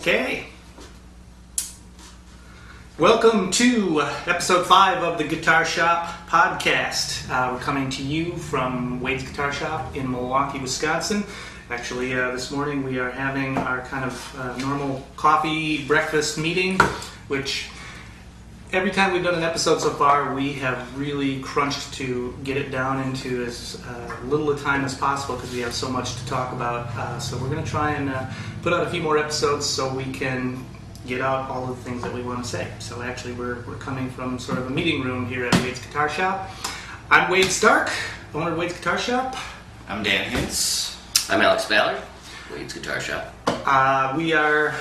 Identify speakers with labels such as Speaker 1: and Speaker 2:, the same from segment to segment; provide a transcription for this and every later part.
Speaker 1: Okay. Welcome to episode 5 of the Guitar Shop podcast. We're coming to you from Wade's Guitar Shop in Milwaukee, Wisconsin. Actually, this morning we are having our kind of normal coffee breakfast meeting, which every time we've done an episode so far, we have really crunched to get it down into as little a time as possible because we have so much to talk about. So we're going to try and put out a few more episodes so we can get out all of the things that we want to say. So actually, we're coming from sort of a meeting room here at Wade's Guitar Shop. I'm Wade Stark, owner of Wade's Guitar Shop.
Speaker 2: I'm Dan Hintz.
Speaker 3: I'm Alex Ballard, Wade's Guitar Shop.
Speaker 1: We are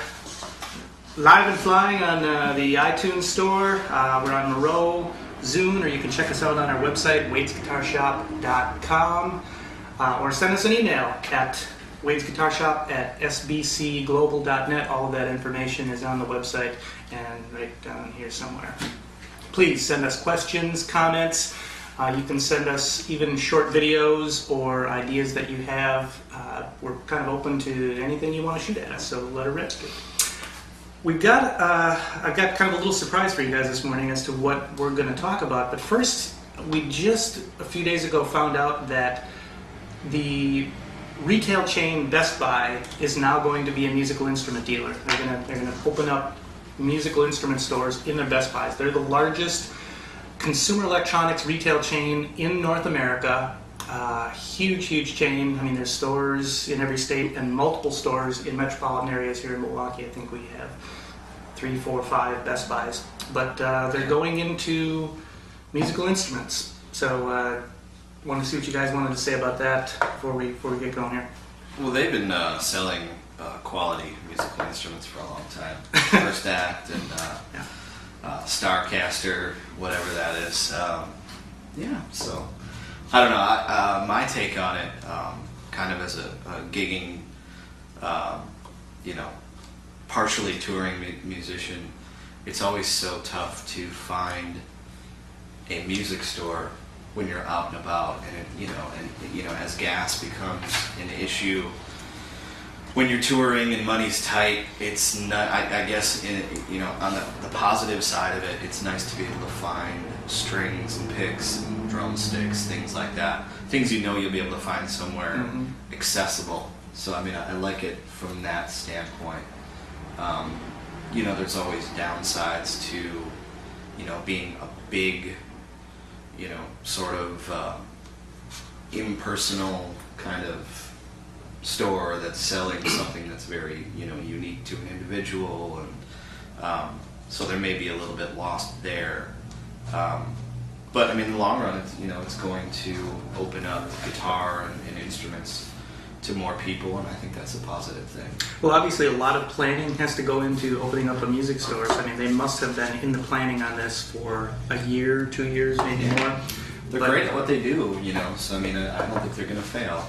Speaker 1: live and flying on the iTunes store. We're on Moreau, Zune, or you can check us out on our website, wadesguitarshop.com, or send us an email at wadesguitarshop@sbcglobal.net. All of that information is on the website and right down here somewhere. Please send us questions, comments. You can send us even short videos or ideas that you have. We're kind of open to anything you want to shoot at us, so let it rip. I've got kind of a little surprise for you guys this morning as to what we're going to talk about. But first, we just a few days ago found out that the retail chain Best Buy is now going to be a musical instrument dealer. They're going to open up musical instrument stores in their Best Buys. They're the largest consumer electronics retail chain in North America. Huge chain. I mean, there's stores in every state and multiple stores in metropolitan areas here in Milwaukee. I think we have 3, 4, 5 Best Buys. But they're going into musical instruments. So want to see what you guys wanted to say about that before we get going here.
Speaker 2: Well, they've been selling quality musical instruments for a long time. First Act and Starcaster, whatever that is. So I don't know. My take on it, kind of as a gigging, partially touring musician, it's always so tough to find a music store when you're out and about, and as gas becomes an issue when you're touring and money's tight. It's not. I guess on the positive side of it, it's nice to be able to find strings and picks and drumsticks, things like that. Things you'll be able to find somewhere accessible. So I mean, I like it from that standpoint. There's always downsides to being a big sort of impersonal kind of store that's selling something that's very unique to an individual, and so there may be a little bit lost there. But I mean, in the long run, it's going to open up guitar and instruments to more people, and I think that's a positive thing.
Speaker 1: Well, obviously a lot of planning has to go into opening up a music store. So, I mean, they must have been in the planning on this for a year, 2 years, maybe more.
Speaker 2: They're great at what they do, so I mean, I don't think they're going to fail.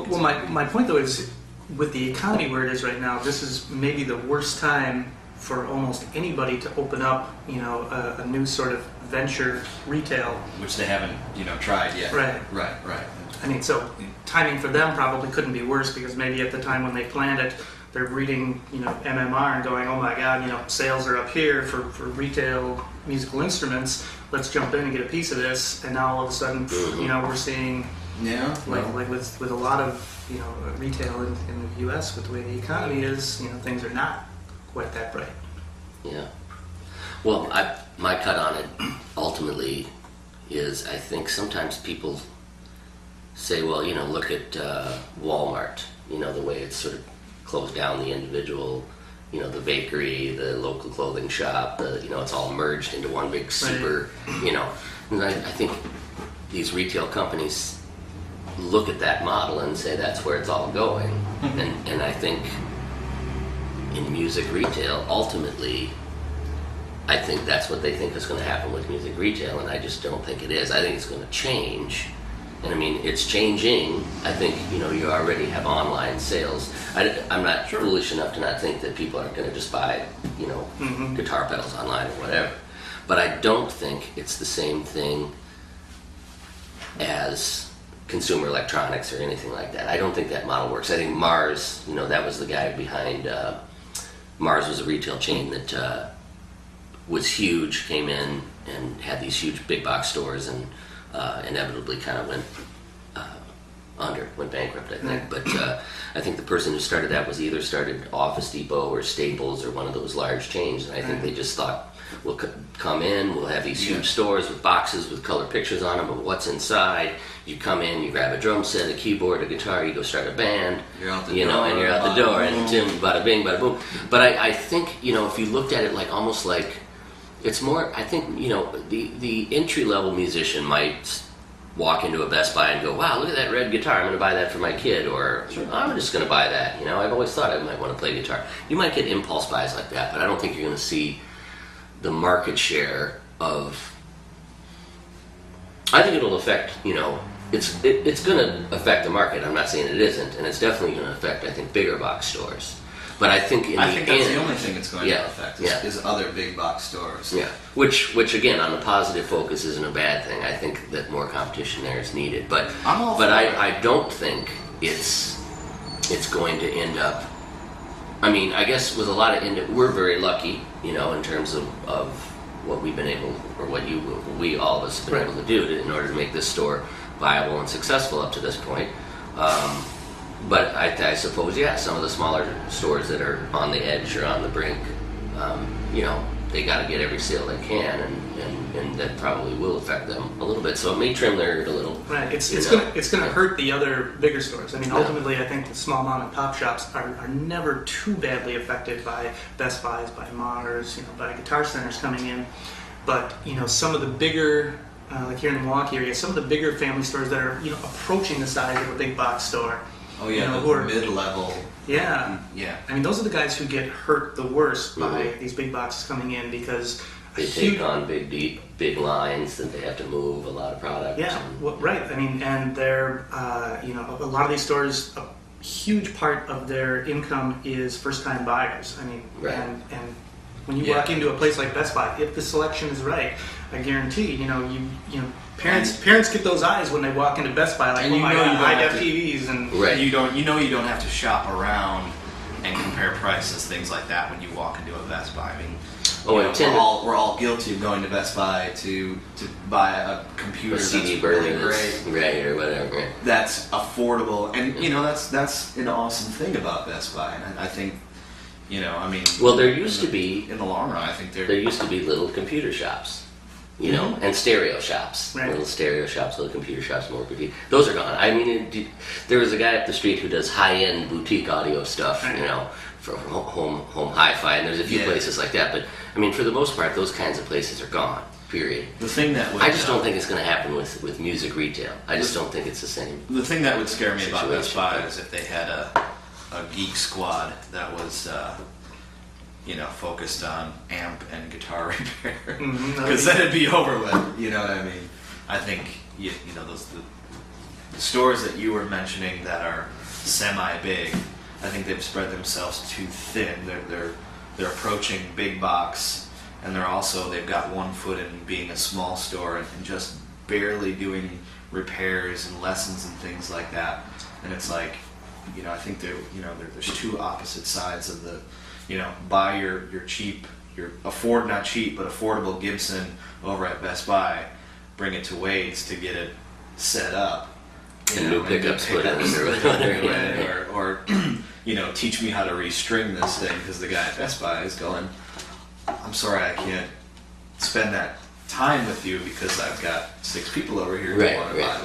Speaker 1: My point though is, with the economy where it is right now, this is maybe the worst time for almost anybody to open up, a new sort of venture retail.
Speaker 2: Which they haven't, tried yet.
Speaker 1: Right. I mean, so timing for them probably couldn't be worse, because maybe at the time when they planned it, they're reading, MMR and going, oh my God, sales are up here for retail musical instruments. Let's jump in and get a piece of this. And now all of a sudden, we're seeing
Speaker 2: Yeah.
Speaker 1: Like with a lot of retail in the U.S. with the way the economy is, things are not quite that bright.
Speaker 3: Yeah. Well, my cut on it ultimately is I think sometimes people say, well, look at Walmart, the way it's sort of closed down the individual, the bakery, the local clothing shop, it's all merged into one big super, And I think these retail companies look at that model and say that's where it's all going. And I think in music retail, ultimately, I think that's what they think is going to happen with music retail, and I just don't think it is. I think it's going to change. And I mean, it's changing. I think, you already have online sales. I'm not foolish enough to not think that people aren't going to just buy, guitar pedals online or whatever. But I don't think it's the same thing as consumer electronics or anything like that. I don't think that model works. I think Mars, that was the guy behind, Mars was a retail chain that was huge, came in and had these huge big box stores and inevitably kind of went bankrupt, I think. But I think the person who started that was either started Office Depot or Staples or one of those large chains, and I think they just thought, we'll come in, we'll have these huge stores with boxes with color pictures on them of what's inside. You come in, you grab a drum set, a keyboard, a guitar, you go start a band,
Speaker 2: you're out the door,
Speaker 3: and you're out the door, and Tim, bada bing, bada boom. But I think, if you looked at it like almost like, it's more, I think, the entry-level musician might walk into a Best Buy and go, wow, look at that red guitar, I'm going to buy that for my kid, or I'm just going to buy that, I've always thought I might want to play guitar. You might get impulse buys like that, but I don't think you're going to see the market share of, I think it'll affect, it's going to affect the market. I'm not saying it isn't, and it's definitely going to affect, I think, bigger box stores. But I think
Speaker 2: that's the only thing it's going to affect is other big box stores.
Speaker 3: Yeah, which again, on the positive focus, isn't a bad thing. I think that more competition there is needed. But I don't think it's going to end up. I mean, I guess with a lot of we're very lucky, in terms of what we've been able, or what we all of us have been able to do in order to make this store viable and successful up to this point. But I suppose, some of the smaller stores that are on the edge or on the brink, they got to get every sale they can, and that probably will affect them a little bit. So it may trim their a little.
Speaker 1: Right. It's going to hurt the other bigger stores. I mean, ultimately, I think the small mom and pop shops are never too badly affected by Best Buys, by Mars, by Guitar Centers coming in. But some of the bigger, like here in the Milwaukee area, some of the bigger family stores that are approaching the size of a big box store.
Speaker 2: Oh yeah, the mid-level.
Speaker 1: Yeah.
Speaker 2: Yeah.
Speaker 1: I mean, those are the guys who get hurt the worst by these big boxes coming in, because
Speaker 3: they take on big lines that they have to move a lot of product.
Speaker 1: Yeah, right. I mean, and they're a lot of these stores, a huge part of their income is first-time buyers. I mean, and when you walk into a place like Best Buy, if the selection is right, I guarantee parents get those eyes when they walk into Best Buy, like,
Speaker 2: and
Speaker 1: high-def TVs, and
Speaker 2: you don't have to shop around and compare prices, things like that, when you walk into a Best Buy. I mean, we're all guilty of going to Best Buy to buy a computer
Speaker 3: a CD
Speaker 2: that's really
Speaker 3: great, or whatever. Right.
Speaker 2: That's affordable, and that's an awesome thing about Best Buy, and I think. Well, there used to be, in the long run, I think
Speaker 3: there used to be little computer shops, and stereo shops, little stereo shops, little computer shops, more boutique. Those are gone. I mean, there was a guy up the street who does high-end boutique audio stuff, for home hi-fi, and there's a few places like that. But I mean, for the most part, those kinds of places are gone. Period.
Speaker 2: The thing that
Speaker 3: I just don't think it's going to happen with music retail. I just don't think it's the same.
Speaker 2: The thing that would scare me about Best Buy is if they had a geek squad that was focused on amp and guitar repair, because then it'd be over with. You know what I mean? I think those the stores that you were mentioning that are semi-big, I think they've spread themselves too thin. They're approaching big box, and they've got one foot in being a small store and just barely doing repairs and lessons and things like that. And it's like, I think there's two opposite sides of the, buy your cheap, not cheap, but affordable Gibson over at Best Buy, bring it to Wade's to get it set up,
Speaker 3: And new pickups put in or whatever.
Speaker 2: or teach me how to restring this thing, because the guy at Best Buy is going, I'm sorry, I can't spend that time with you because I've got 6 people over here who want to buy,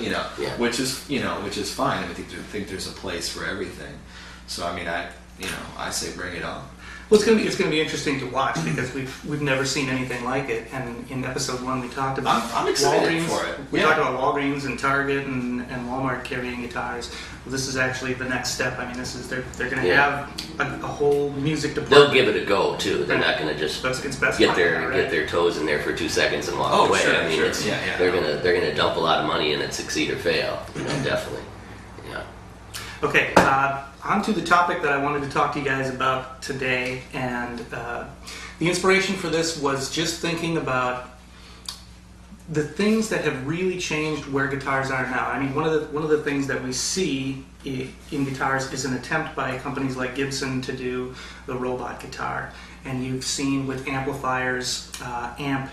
Speaker 2: which is fine. I think there's a place for everything. So I mean, I say bring it on.
Speaker 1: Well, it's gonna be interesting to watch because we've never seen anything like it. And in episode 1, we talked about
Speaker 2: I'm excited
Speaker 1: Walgreens.
Speaker 2: for it.
Speaker 1: We talked about Walgreens and Target and Walmart carrying guitars. Well, this is actually the next step. I mean, they're gonna have a whole music department.
Speaker 3: They'll give it a go too. They're not gonna just get their toes in there for 2 seconds and walk away.
Speaker 2: Sure,
Speaker 3: I mean, they're gonna dump a lot of money in it, succeed or fail. Definitely. Yeah.
Speaker 1: Okay. On to the topic that I wanted to talk to you guys about today, and the inspiration for this was just thinking about the things that have really changed where guitars are now. I mean, one of the things that we see in guitars is an attempt by companies like Gibson to do the robot guitar, and you've seen with amplifiers, amp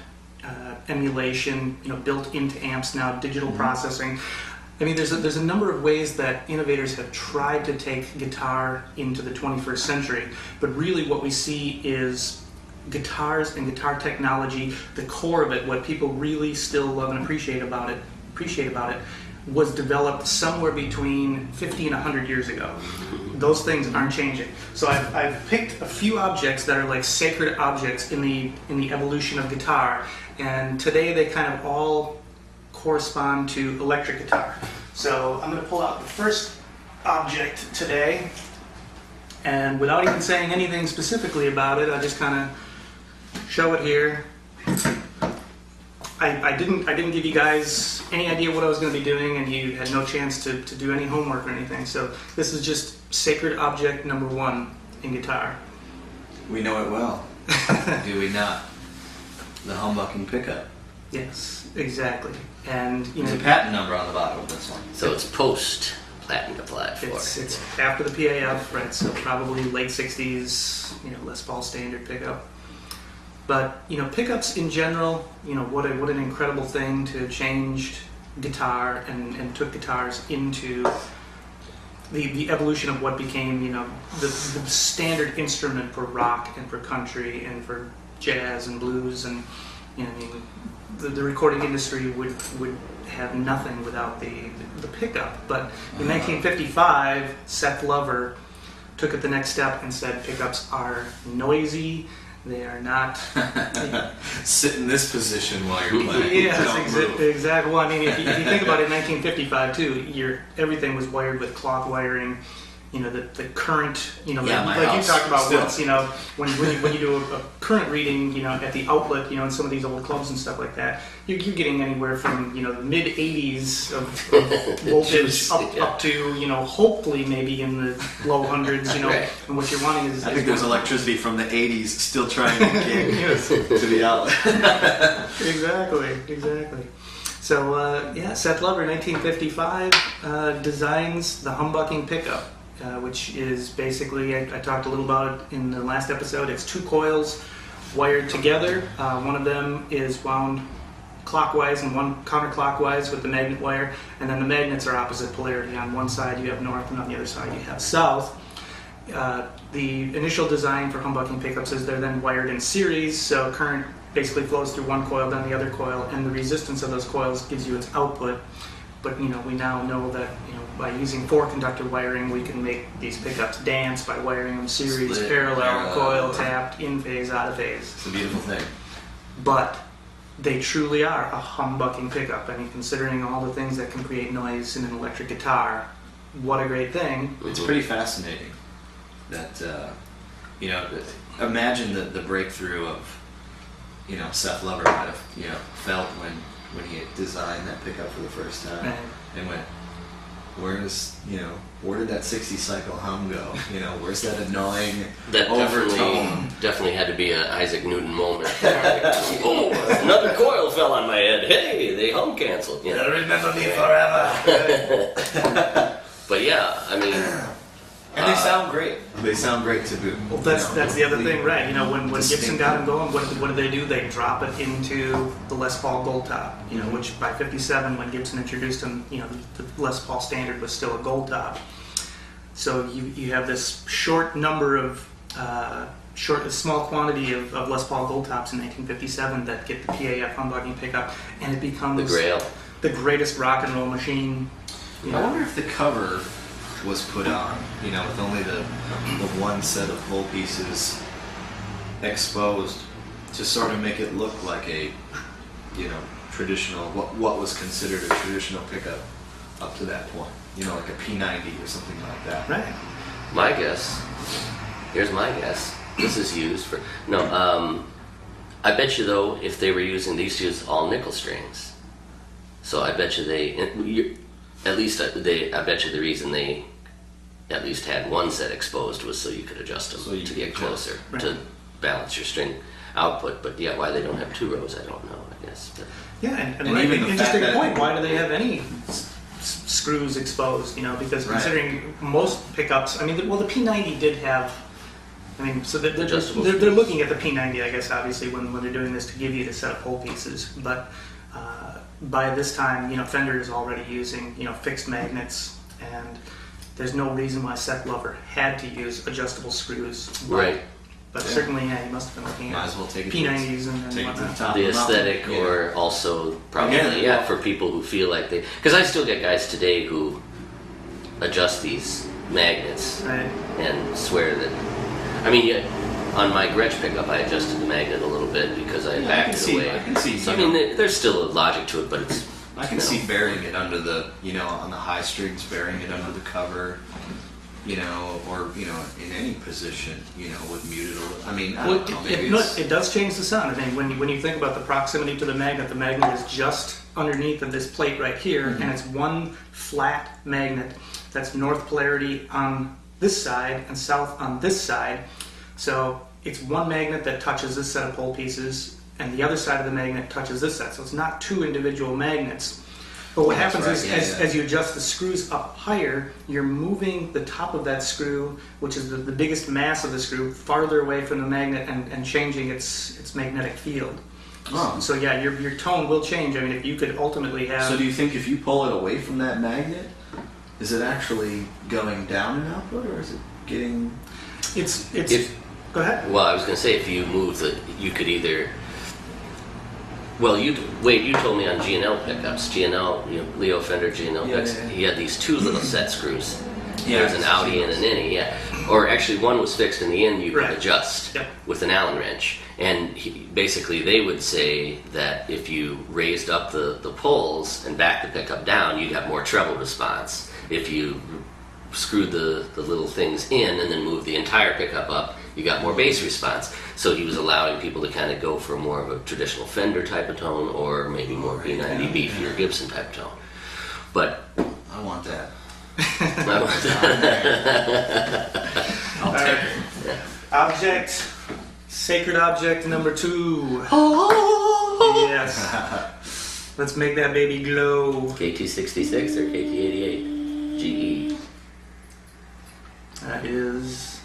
Speaker 1: emulation, built into amps now, digital processing. I mean, there's a number of ways that innovators have tried to take guitar into the 21st century, but really what we see is guitars and guitar technology, the core of it, what people really still love and appreciate about it, was developed somewhere between 50 and 100 years ago. Those things aren't changing. So I've picked a few objects that are like sacred objects in the evolution of guitar, and today they kind of all correspond to electric guitar. So I'm going to pull out the first object today, and without even saying anything specifically about it, I just kind of show it here. I didn't give you guys any idea what I was going to be doing, and you had no chance to do any homework or anything. So this is just sacred object number 1 in guitar.
Speaker 2: We know it well. Do we not? The humbucking pickup.
Speaker 1: Yes, exactly. And
Speaker 2: there's a patent number on the bottom of this one.
Speaker 3: So it's post patent applied for.
Speaker 1: It's after the PAF, right? So probably late 60s, Les Paul standard pickup. But pickups in general, what an incredible thing to have changed guitar and took guitars into the evolution of what became the standard instrument for rock and for country and for jazz and blues, and the recording industry would have nothing without the pickup. But in 1955, Seth Lover took it the next step and said pickups are noisy. They are not.
Speaker 2: Sit in this position while you're playing.
Speaker 1: Yes, exactly. Well, I mean, if you think about it, in 1955 too, everything was wired with cloth wiring. The current, like you talked about once, when you do a current reading, at the outlet, in some of these old clubs and stuff like that, you're getting anywhere from, the mid 80s of voltage up to, hopefully maybe in the low hundreds,
Speaker 3: Right.
Speaker 1: And what you're wanting is...
Speaker 2: I think there's electricity from the 80s still trying to get to the outlet.
Speaker 1: Exactly. So, Seth Lover, 1955, designs the humbucking pickup. Which is basically, I talked a little about it in the last episode, it's 2 coils wired together. One of them is wound clockwise and one counterclockwise with the magnet wire, and then the magnets are opposite polarity. On one side you have north, and on the other side you have south. The initial design for humbucking pickups is they're then wired in series, so current basically flows through one coil, then the other coil, and the resistance of those coils gives you its output. But we now know that by using 4-conductor wiring, we can make these pickups dance by wiring them series,
Speaker 2: split,
Speaker 1: parallel, coil, tapped, in phase, out of phase.
Speaker 2: It's a beautiful thing.
Speaker 1: But they truly are a humbucking pickup. I mean, considering all the things that can create noise in an electric guitar, what a great thing!
Speaker 2: It's pretty fascinating that imagine the breakthrough of Seth Lover might have felt when he had designed that pickup for the first time, and went, where did that 60 cycle hum go? Where's that annoying overtone?
Speaker 3: Definitely had to be an Isaac Newton moment. Oh, another coil fell on my head. Hey, they hum canceled.
Speaker 2: They'll remember me forever.
Speaker 3: But yeah, I mean,
Speaker 2: And they sound great. They sound great to boot.
Speaker 1: Well, that's the other thing, right? You know, when Gibson got them going, what did they do? They drop it into the Les Paul Gold Top. You know, which by '57, when Gibson introduced them, you know, the Les Paul standard was still a Gold Top. So you have this short number of small quantity of Les Paul Gold Tops in 1957 that get the PAF humbucking pickup, and it becomes
Speaker 3: The Grail.
Speaker 1: the greatest rock and roll machine. You
Speaker 2: I
Speaker 1: know.
Speaker 2: wonder if the cover was put on, you know, with only the one set of pole pieces exposed to sort of make it look like a, you know, traditional, what was considered a traditional pickup up to that point. You know, like a P90 or something like that.
Speaker 1: Right.
Speaker 3: My guess, here's my guess, this is used for, I bet you though, if they were using, they used to use all nickel strings. So I bet you I bet you the reason they at least had one set exposed was so you could adjust them to get closer, to balance your string output. But yeah, why they don't have 2 rows, I don't know, I guess. But
Speaker 1: Yeah, and
Speaker 2: even the
Speaker 1: interesting
Speaker 2: fact that-
Speaker 1: point. Why do they have any screws exposed? You know, because considering most pickups, I mean, the P90 did have. I mean, so they're looking at the P90, I guess, obviously, when they're doing this to give you the set of pole pieces. But by this time, you know, Fender is already using, you know, fixed magnets, and there's no reason why Seth Glover had to use adjustable screws.
Speaker 3: right.
Speaker 1: But certainly, yeah, he must have been looking
Speaker 2: Might
Speaker 1: at
Speaker 2: as well take it
Speaker 1: P90s and
Speaker 2: take it to the
Speaker 1: whatnot.
Speaker 2: top
Speaker 3: The
Speaker 2: of the mountain.
Speaker 3: aesthetic,
Speaker 2: Yeah.
Speaker 3: or also probably for people who feel like they, because I still get guys today who adjust these magnets
Speaker 1: Right.
Speaker 3: and swear that, I mean, yeah, on my Gretsch pickup I adjusted the magnet a little bit because I backed it away.
Speaker 2: I can see.
Speaker 3: So I
Speaker 2: you know,
Speaker 3: mean, there's still a logic to it, but it's,
Speaker 2: I can see burying it under the, you know, on the high strings, burying it under the cover, you know, or, you know, in any position, you know, would mute it a little. I mean, I don't know, maybe it's...
Speaker 1: It does change the sound. I mean, when you think about the proximity to the magnet is just underneath of this plate right here, and it's one flat magnet that's north polarity on this side and south on this side. So it's one magnet that touches this set of pole pieces, and the other side of the magnet touches this side. So it's not 2 individual magnets. But what happens is, as you adjust the screws up higher, you're moving the top of that screw, which is the biggest mass of the screw, farther away from the magnet and changing its magnetic field.
Speaker 2: Oh.
Speaker 1: So yeah, your tone will change. I mean, if you could ultimately have...
Speaker 2: So do you think if you pull it away from that magnet, is it actually going down in output, or is it getting... Go ahead.
Speaker 3: well, I was going to say, if you move you could either, well, you told me on G&L pickups, G&L, you know, Leo Fender G&L picks, he had these 2 little set screws. There's an outie and an innie, yeah. Or actually one was fixed in the end you could adjust with an Allen wrench. And basically they would say that if you raised up the poles and backed the pickup down, you'd have more treble response. If you screwed the little things in and then moved the entire pickup up, you got more bass response. So he was allowing people to kind of go for more of a traditional Fender type of tone, or maybe more P90 beefier Gibson type of tone. But
Speaker 2: I want that.
Speaker 1: I'll take it. Object, sacred object number 2. Yes. Let's make that baby glow.
Speaker 3: KT66 or KT88 GE?
Speaker 1: That is...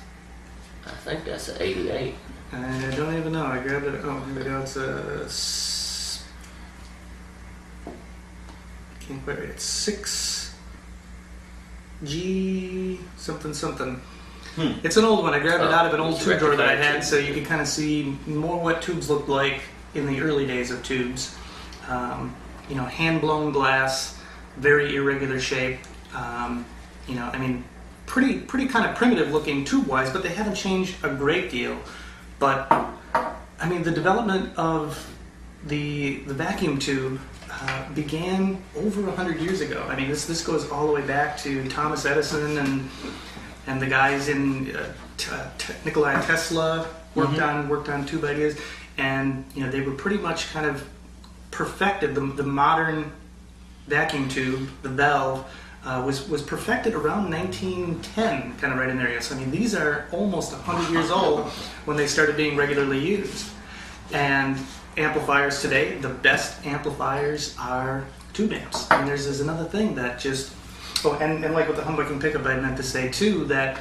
Speaker 3: I think that's an 88.
Speaker 1: I don't even know. I grabbed it. Oh, here we go. It's a... Can't quite read it. 6G something something. It's an old one. I grabbed it out of an old tube drawer that I had, so you can kind of see more what tubes looked like in the early days of tubes. You know, hand-blown glass, very irregular shape. You know, I mean, pretty kind of primitive looking tube-wise, but they haven't changed a great deal. But I mean, the development of the vacuum tube began over 100 years ago. I mean, this goes all the way back to Thomas Edison and the guys in Nikola Tesla worked on tube ideas, and you know, they were pretty much kind of perfected the modern vacuum tube. The valve was perfected around 1910, kind of right in there. So I mean, these are almost 100 years old when they started being regularly used. And amplifiers today, the best amplifiers are tube amps. And there's another thing that just... Oh, and like with the humbucking pickup, I meant to say too that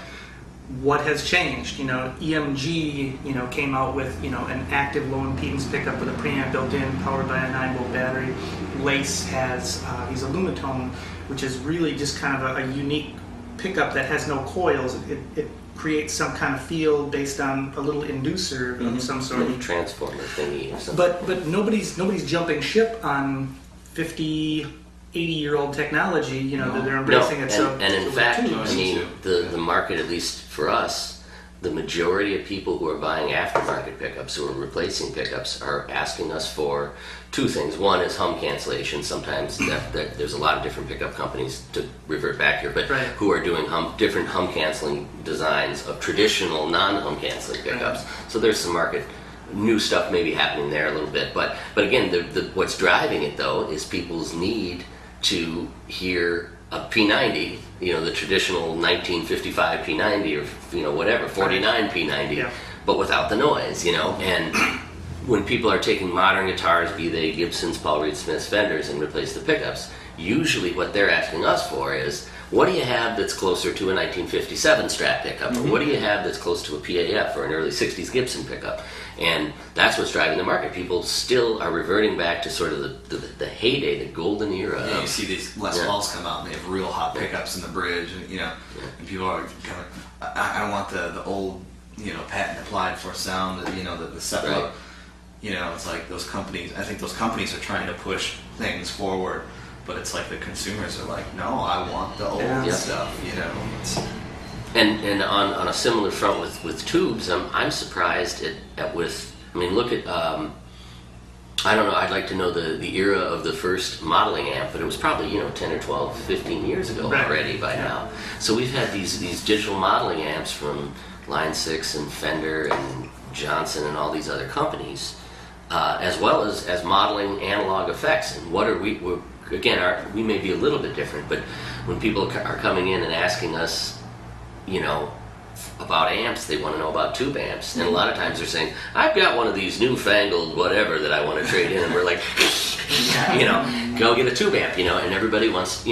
Speaker 1: what has changed? EMG, came out with, an active low impedance pickup with a preamp built in, powered by a 9-volt battery. Lace has these Alumitone, which is really just kind of a unique pickup that has no coils. It creates some kind of feel based on a little inducer of some sort.
Speaker 3: Little transformer thingy or something.
Speaker 1: But nobody's jumping ship on 50, 80-year-old technology. They're embracing it.
Speaker 3: And in fact,
Speaker 1: tubes.
Speaker 3: I mean, the market, at least for us, the majority of people who are buying aftermarket pickups, who are replacing pickups, are asking us for two things. One is hum cancellation. Sometimes that there's a lot of different pickup companies, to revert back here, but
Speaker 1: right.
Speaker 3: who are doing different hum canceling designs of traditional non-hum canceling pickups.
Speaker 1: Right.
Speaker 3: So there's some market new stuff maybe happening there a little bit. But again, what's driving it though is people's need to hear a P90, the traditional 1955 P90 or whatever, 49 P90,
Speaker 1: yeah.
Speaker 3: but without the noise, And when people are taking modern guitars, be they Gibsons, Paul Reed Smiths, Fenders, and replace the pickups, usually what they're asking us for is, what do you have that's closer to a 1957 Strat pickup? Or what do you have that's close to a PAF or an early 60s Gibson pickup? And that's what's driving the market. People still are reverting back to sort of the heyday, the golden era.
Speaker 2: Yeah, you see these Les Pauls come out and they have real hot pickups in the bridge, and people are kind of, I want the old, patent applied for sound, the set
Speaker 3: Right.
Speaker 2: up. It's like those companies, I think those companies are trying to push things forward, but it's like the consumers are like, no, I want the old stuff, It's,
Speaker 3: And on a similar front with tubes, I'm surprised look at, I don't know, I'd like to know the era of the first modeling amp, but it was probably, 10 or 12, 15 years ago
Speaker 1: right.
Speaker 3: already by now. So we've had these digital modeling amps from Line 6 and Fender and Johnson and all these other companies, as well as modeling analog effects. And what are we may be a little bit different, but when people are coming in and asking us, about amps, they want to know about tube amps. And a lot of times they're saying, I've got one of these newfangled whatever that I want to trade in. And we're like, go get a tube amp, and everybody wants,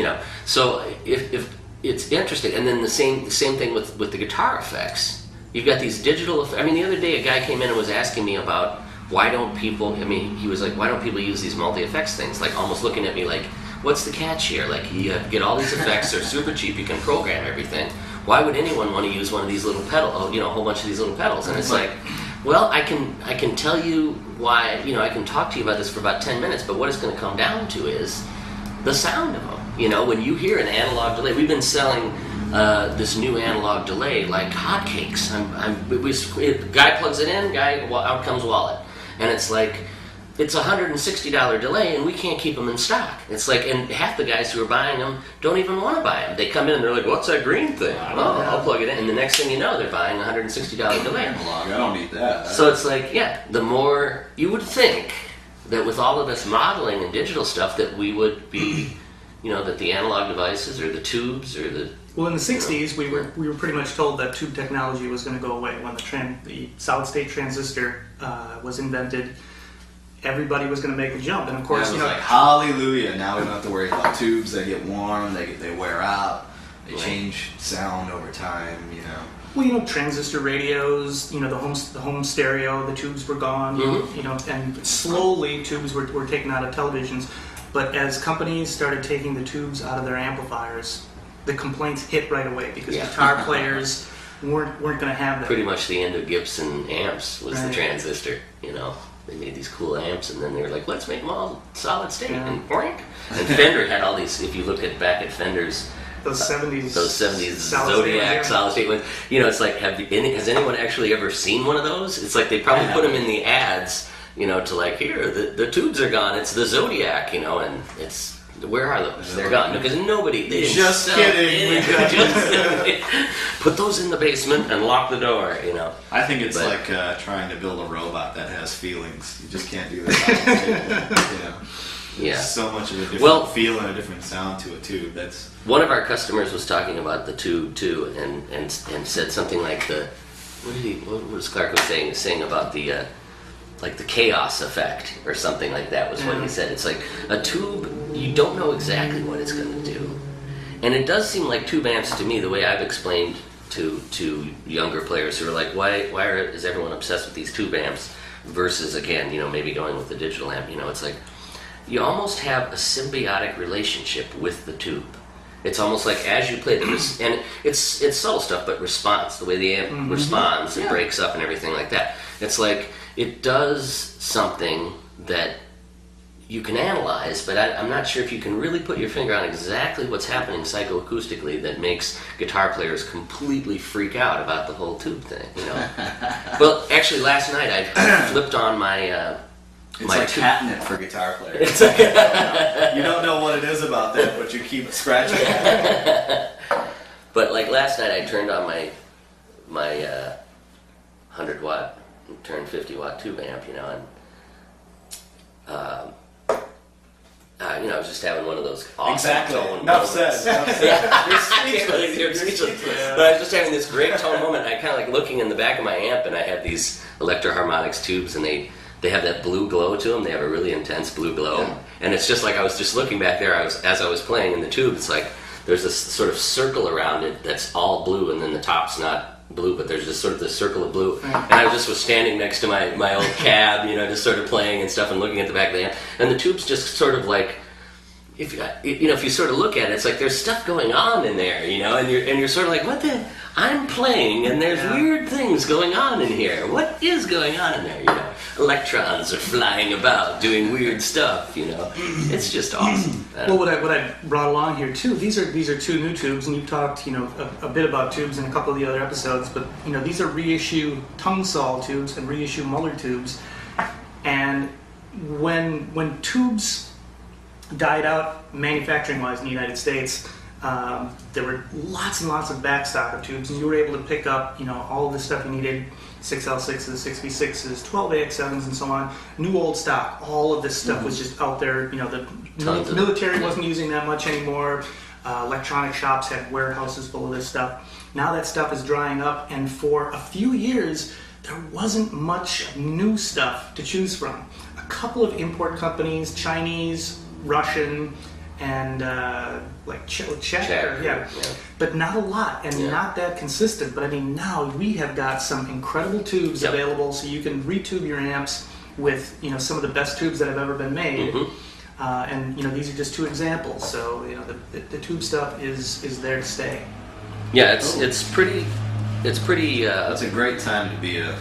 Speaker 3: So if it's interesting. And then the same thing with the guitar effects. You've got these digital effects. I mean, the other day a guy came in and was asking me about why don't people use these multi-effects things? Like almost looking at me like, what's the catch here? Like, you get all these effects, they're super cheap, you can program everything. Why would anyone want to use one of these little pedals, a whole bunch of these little pedals? And it's like, well, I can tell you why, I can talk to you about this for about 10 minutes, but what it's going to come down to is the sound of them. When you hear an analog delay, we've been selling this new analog delay like hotcakes. Guy plugs it in, out comes wallet. And it's like, it's a $160 delay, and we can't keep them in stock. It's like, and half the guys who are buying them don't even want to buy them. They come in and they're like, what's that green thing? I'll plug it in. And the next thing you know, they're buying a $160 delay.
Speaker 2: I don't need that.
Speaker 3: So it's like, the more, you would think that with all of this modeling and digital stuff that we would be, that the analog devices or the tubes or the...
Speaker 1: Well, in the 60s, we were pretty much told that tube technology was going to go away. When the solid-state transistor was invented, everybody was going to make the jump. And of course,
Speaker 2: it was like, hallelujah, now we don't have to worry about tubes. They get warm, they wear out, they change sound over time,
Speaker 1: Well, transistor radios, the home stereo, the tubes were gone, and slowly tubes were taken out of televisions. But as companies started taking the tubes out of their amplifiers, the complaints hit right away because guitar players weren't going to have that.
Speaker 3: Pretty much the end of Gibson amps was
Speaker 1: Right.
Speaker 3: the transistor, They made these cool amps, and then they were like, let's make them all solid state, and boink. And Fender had all these, if you look back at Fender's
Speaker 1: Those 70s
Speaker 3: Zodiac
Speaker 1: state,
Speaker 3: solid state ones, it's like, has anyone actually ever seen one of those? It's like they probably put them in the ads, to like, here, the tubes are gone, it's the Zodiac, and it's, where are those? They're gone. Because nobody, they didn't
Speaker 2: Just
Speaker 3: sell
Speaker 2: kidding.
Speaker 3: anything. Put those in the basement and lock the door,
Speaker 2: I think it's like trying to build a robot that has feelings. You just can't do that.
Speaker 3: Yeah.
Speaker 2: There's so much of a different feel and a different sound to a tube. That's
Speaker 3: one of our customers was talking about the tube too, and said something like what was Clark was saying about the like the chaos effect or something like that was what he said. It's like a tube, you don't know exactly what it's going to do. And it does seem like tube amps to me, the way I've explained to younger players who are like, why is everyone obsessed with these tube amps versus, again, maybe going with the digital amp. It's like you almost have a symbiotic relationship with the tube. It's almost like as you play and it's subtle stuff, but response, the way the amp responds and breaks up and everything like that. It's like it does something that you can analyze, but I'm not sure if you can really put your finger on exactly what's happening psychoacoustically that makes guitar players completely freak out about the whole tube thing. Well, actually, last night I flipped on my.
Speaker 2: It's like catnip for guitar players.
Speaker 3: It's like
Speaker 2: you don't know what it is about that, but you keep scratching it.
Speaker 3: But like last night, I turned on my 100-watt, turned 50-watt tube amp, and I was just having one of those awesome
Speaker 2: Exactly.
Speaker 3: tone
Speaker 2: Enough
Speaker 3: moments.
Speaker 2: said.
Speaker 3: You're speechless. But I was just having this great tone moment. I kind of like looking in the back of my amp, and I have these Electro-Harmonix tubes, and they have that blue glow to them. They have a really intense blue glow.
Speaker 2: Yeah.
Speaker 3: And it's just like I was just looking back there as I was playing in the tube. It's like there's this sort of circle around it that's all blue, and then the top's not blue, but there's just sort of this circle of blue.
Speaker 1: Right.
Speaker 3: And I just was standing next to my old cab, just sort of playing and stuff and looking at the back of the amp. And the tube's just sort of like, if you sort of look at it, it's like there's stuff going on in there, and you're sort of like, what the? I'm playing, and there's weird things going on in here. What is going on in there? Electrons are flying about, doing weird stuff. It's just awesome.
Speaker 1: Well, what I brought along here too, these are two new tubes, and you talked, a bit about tubes in a couple of the other episodes, but these are reissue tongue saw tubes and reissue Muller tubes, and when tubes died out manufacturing-wise in the United States, there were lots and lots of backstock of tubes, and you were able to pick up, all of the stuff you needed, 6L6s, 6V6s, 12AX7s, and so on. New old stock, all of this stuff was just out there. The military wasn't using that much anymore. Electronic shops had warehouses full of this stuff. Now that stuff is drying up, and for a few years, there wasn't much new stuff to choose from. A couple of import companies, Chinese, Russian, and Czech, yeah, but not a lot, and not that consistent. But I mean, now we have got some incredible tubes available, so you can retube your amps with some of the best tubes that have ever been made. And these are just two examples. So the tube stuff is there to stay.
Speaker 3: Yeah, it's pretty.
Speaker 2: It's a great time to be a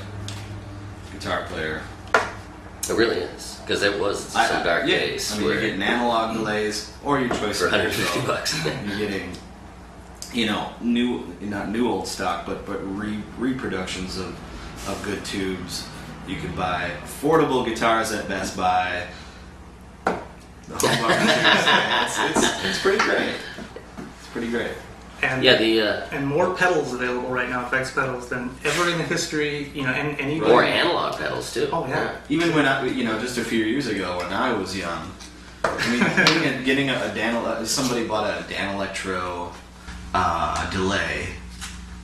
Speaker 2: guitar player.
Speaker 3: It really is, because it was some dark days.
Speaker 2: You're getting analog delays, or your choice
Speaker 3: for
Speaker 2: of
Speaker 3: $150.
Speaker 2: You're getting, not new old stock, but reproductions of good tubes. You can buy affordable guitars at Best Buy. The humbucker, it's pretty great. It's pretty great.
Speaker 1: And and more pedals available right now, effects pedals, than ever in the history, and even
Speaker 3: more analog pedals too.
Speaker 1: Oh yeah.
Speaker 2: Even when just a few years ago when I was young, getting somebody bought a Dan Electro delay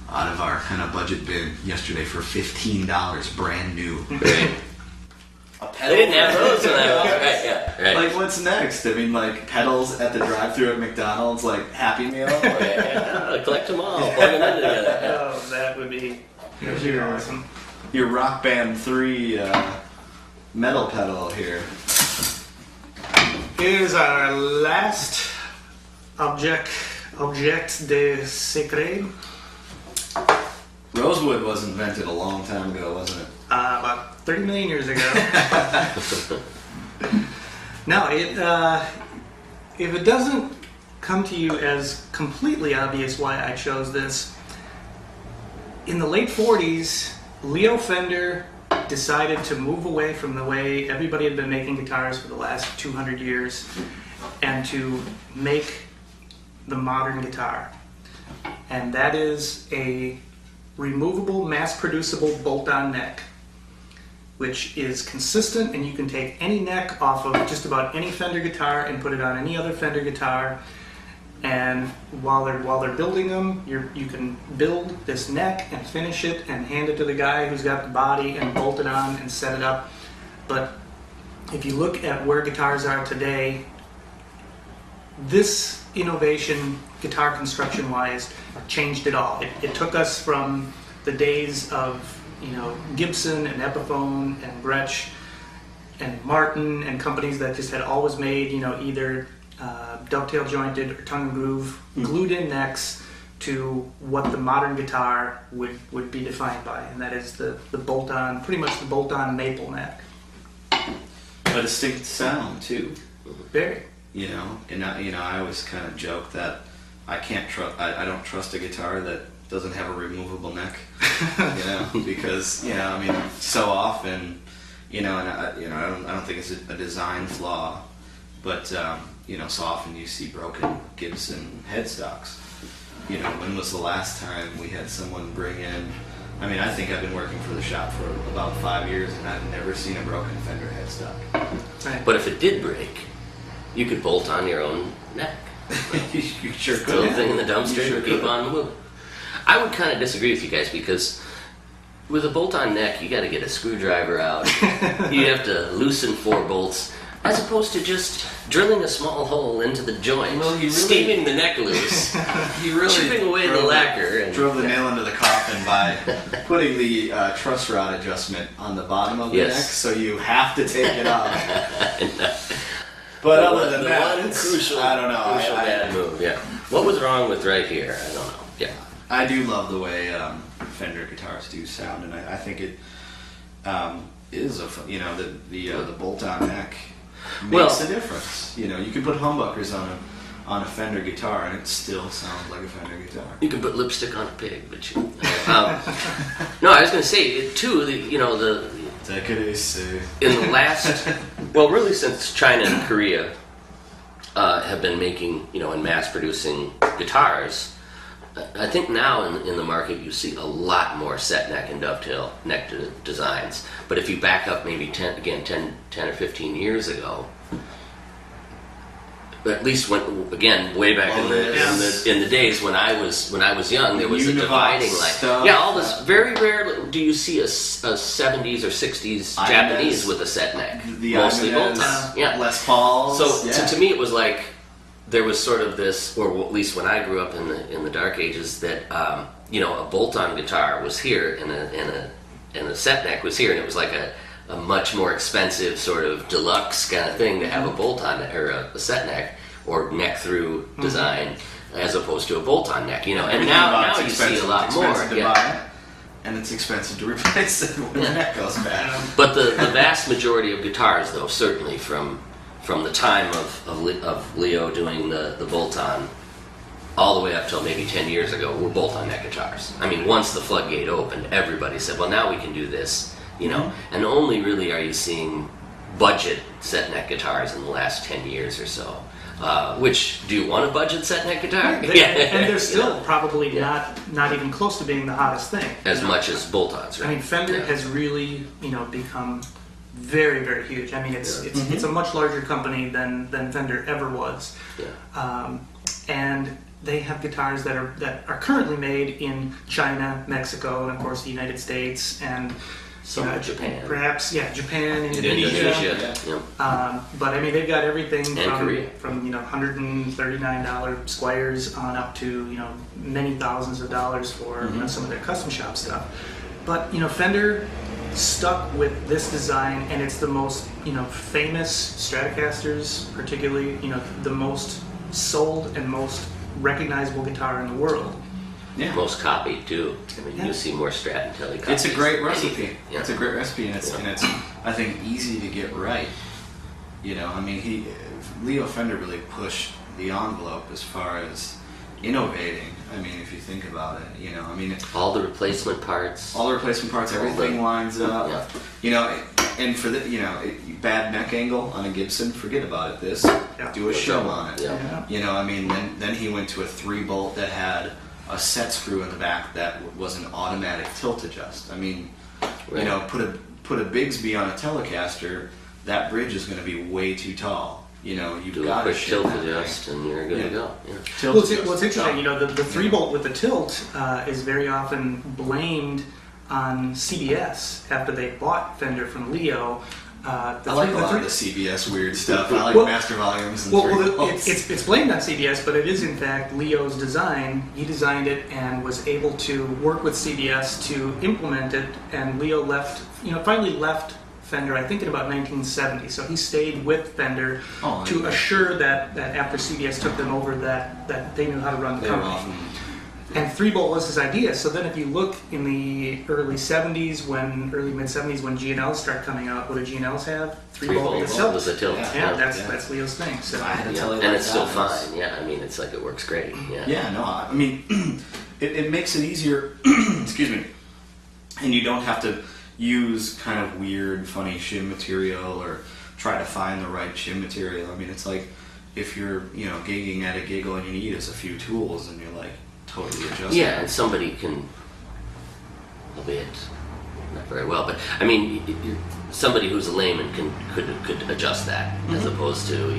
Speaker 2: out of our kind of budget bin yesterday for $15, brand new.
Speaker 3: Right.
Speaker 2: A pedal.
Speaker 3: They didn't have those when I was right.
Speaker 2: Like, what's next? Pedals at the drive-thru at McDonald's, Happy Meal.
Speaker 3: Collect them all, plug them in together.
Speaker 1: Oh, that would be awesome.
Speaker 2: Your Rock Band 3 metal pedal here.
Speaker 1: Here's our last object de secret.
Speaker 2: Rosewood was invented a long time ago, wasn't it?
Speaker 1: About 30 million years ago. Now, if it doesn't come to you as completely obvious why I chose this, in the late 40s, Leo Fender decided to move away from the way everybody had been making guitars for the last 200 years and to make the modern guitar. And that is a removable, mass-producible bolt-on neck, which is consistent, and you can take any neck off of just about any Fender guitar and put it on any other Fender guitar. And while they're building them, you can build this neck and finish it and hand it to the guy who's got the body and bolt it on and set it up. But if you look at where guitars are today, this innovation, guitar construction-wise, changed it all. It took us from the days of Gibson and Epiphone and Gretsch and Martin and companies that just had always made either dovetail jointed or tongue and groove glued in necks to what the modern guitar would be defined by, and that is the bolt-on, pretty much the bolt-on maple neck.
Speaker 2: A distinct sound too.
Speaker 1: Very.
Speaker 2: And I always kind of joke that I don't trust a guitar that doesn't have a removable neck. Because so often, and I don't think it's a design flaw, but so often you see broken Gibson headstocks. When was the last time we had someone bring in? I think I've been working for the shop for about 5 years, and I've never seen a broken Fender headstock.
Speaker 1: Right.
Speaker 3: But if it did break, you could bolt on your own neck.
Speaker 2: You sure could.
Speaker 3: Throw the thing in the dumpster and keep on moving. I would kind of disagree with you guys, because with a bolt-on neck, you got to get a screwdriver out. You have to loosen 4 bolts, as opposed to just drilling a small hole into the joint, steaming the neck loose, chipping away the lacquer. And
Speaker 2: drove the nail into the coffin by putting the truss rod adjustment on the bottom of the neck, so you have to take it off. But other than that, I don't know.
Speaker 3: Crucial bad move. Yeah. What was wrong with right here? I don't know. Yeah.
Speaker 2: I do love the way Fender guitars do sound, and I think it is the bolt-on neck makes a difference. You can put humbuckers on a Fender guitar, and it still sounds like a Fender guitar.
Speaker 3: You can put lipstick on a pig, but you. No, I was going to say too. In the last, really since China and Korea have been making, and mass producing guitars, I think now in the market you see a lot more set neck and dovetail neck designs. But if you back up maybe 10 or 15 years ago, at least way back in the days when I was young, there was a dividing line. All this. Very rarely do you see a 70s or 60s Japanese with a set neck, mostly bolt-on.
Speaker 2: Les Pauls.
Speaker 3: So to me, it was like there was sort of this, or at least when I grew up in the dark ages, that a bolt-on guitar was here and a set neck was here, and it was like a much more expensive sort of deluxe kind of thing to have a bolt-on or a set neck or neck through design as opposed to a bolt-on neck, and now you see a lot more.
Speaker 2: And it's expensive to replace it when the neck goes bad.
Speaker 3: But the vast majority of guitars, though, certainly from the time of Leo doing the bolt-on all the way up till maybe 10 years ago, were bolt-on neck guitars. Once the floodgate opened, everybody said, well, now we can do this. And only really are you seeing budget set neck guitars in the last 10 years or so. Which, do you want a budget set neck guitar?
Speaker 1: And they're still probably not even close to being the hottest thing.
Speaker 3: As much as bolt-ons, right?
Speaker 1: Fender has really, become very, very huge. It's a much larger company than Fender ever was.
Speaker 3: Yeah.
Speaker 1: And they have guitars that are currently made in China, Mexico, and of course the United States, and
Speaker 3: Japan.
Speaker 1: Perhaps, Japan,
Speaker 3: Indonesia. Yeah.
Speaker 1: But they've got everything from $139 Squires on up to many thousands of dollars for some of their custom shop stuff. But Fender stuck with this design, and it's the most famous Stratocasters, particularly the most sold and most recognizable guitar in the world.
Speaker 3: Yeah. Most copied too. You see more Strat and Tele copies.
Speaker 2: It's a great recipe.
Speaker 3: Yeah.
Speaker 2: It's a great recipe, and it's I think easy to get right. Leo Fender really pushed the envelope as far as innovating. If you think about it,
Speaker 3: all the replacement parts.
Speaker 2: Everything lines up.
Speaker 3: Yeah.
Speaker 2: And for the bad neck angle on a Gibson, forget about it. Do a show on it.
Speaker 3: Yeah.
Speaker 2: Then he went to a 3-bolt that had a set screw in the back that was an automatic tilt adjust. Put a Bigsby on a Telecaster, that bridge is going to be way too tall. You've
Speaker 3: do
Speaker 2: got
Speaker 3: a quick tilt adjust and you're good to go. Yeah.
Speaker 1: Well, it's interesting. The 3-bolt with the tilt is very often blamed on CBS after they bought Fender from Leo
Speaker 2: I like a lot of the CBS weird stuff. I like master volumes and
Speaker 1: it's blamed on CBS, but it is in fact Leo's design. He designed it and was able to work with CBS to implement it. And Leo finally left Fender, I think in about 1970. So he stayed with Fender to assure that after CBS took them over, that they knew how to run the company. And 3-bolt was his idea. So then if you look in the early mid 70s when G&Ls start coming out, what do G&Ls have? 3-bolt
Speaker 3: was a tilt.
Speaker 1: Yeah, that's Leo's thing. So
Speaker 3: and it's still fine. Yeah, I mean, it's like it works great.
Speaker 2: Yeah, no, I mean, it makes it easier, excuse me, and you don't have to use kind of weird, funny shim material or try to find the right shim material. I mean, it's like if you're, gigging at a gig, all you need is a few tools and you're like, totally adjust.
Speaker 3: Yeah, and somebody can, albeit not very well, but I mean, somebody who's a layman could adjust that as opposed to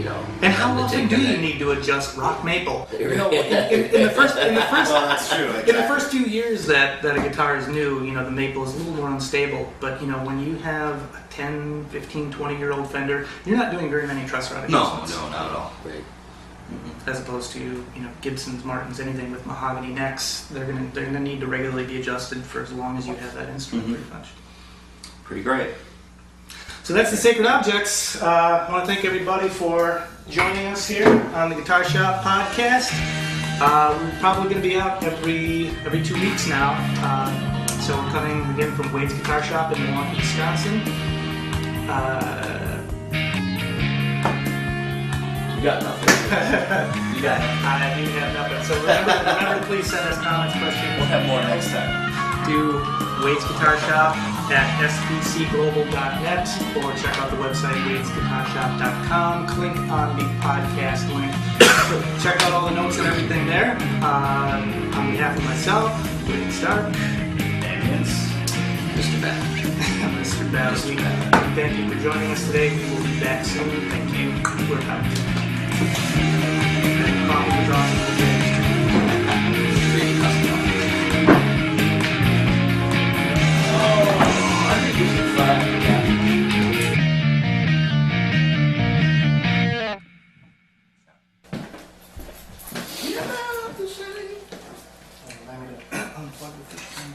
Speaker 1: And how often do you need to adjust rock maple? In the first
Speaker 2: well, that's true. Exactly.
Speaker 1: In the first few years that a guitar is new, the maple is a little more unstable. But when you have a 10, 15, 20-year-old Fender, you're not doing very many truss rod adjustments.
Speaker 2: No, not at all.
Speaker 3: Right.
Speaker 1: As opposed to Gibsons, Martins, anything with mahogany necks, they're gonna need to regularly be adjusted for as long as you have that instrument, pretty much.
Speaker 2: Pretty great.
Speaker 1: So that's the Sacred Objects. I want to thank everybody for joining us here on the Guitar Shop podcast. We're probably going to be out every 2 weeks now. So we're coming again from Wade's Guitar Shop in Milwaukee, Wisconsin.
Speaker 2: You got nothing. You got it.
Speaker 1: I do have nothing. So remember to please send us comments, questions.
Speaker 2: We'll have more next time.
Speaker 1: To Wade's Guitar Shop at sbcglobal.net or check out the website wadesguitarshop.com. Click on the podcast link. Check out all the notes and everything there. On behalf of myself, Wade Stark,
Speaker 2: and
Speaker 3: Mr. Batt.
Speaker 1: Mr. Batt. Thank you for joining us today. We will be back soon. Thank you. We're out. That coffee was awesome today.
Speaker 3: Really custom.
Speaker 1: Unplug the thing.